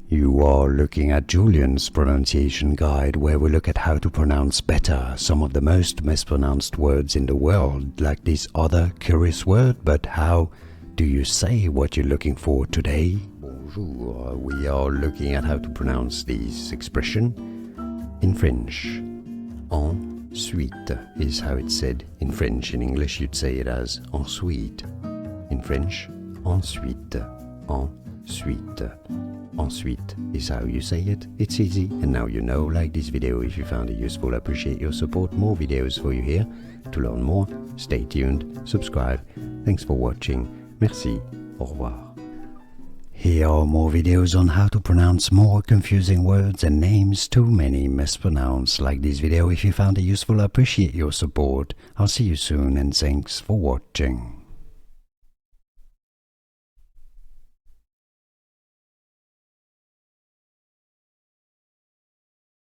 You are looking at Julian's pronunciation guide, where we look at how to pronounce better some of the most mispronounced words in the world, like this other curious word. But how do you say what you're looking for today? Bonjour. We are looking at how to pronounce this expression in French. Ensuite is how it's said in French. In English you'd say it as ensuite. In French, ensuite. Ensuite. Ensuite is how you say it. It's easy, and now you know. Like this video if you found it useful. I appreciate your support. More videos for you here. To learn more, stay tuned, subscribe. Thanks for watching. Merci. Au revoir. Here are more videos on how to pronounce more confusing words and names too many mispronounced. Like this video if you found it useful. I appreciate your support. I'll see you soon, and thanks for watching.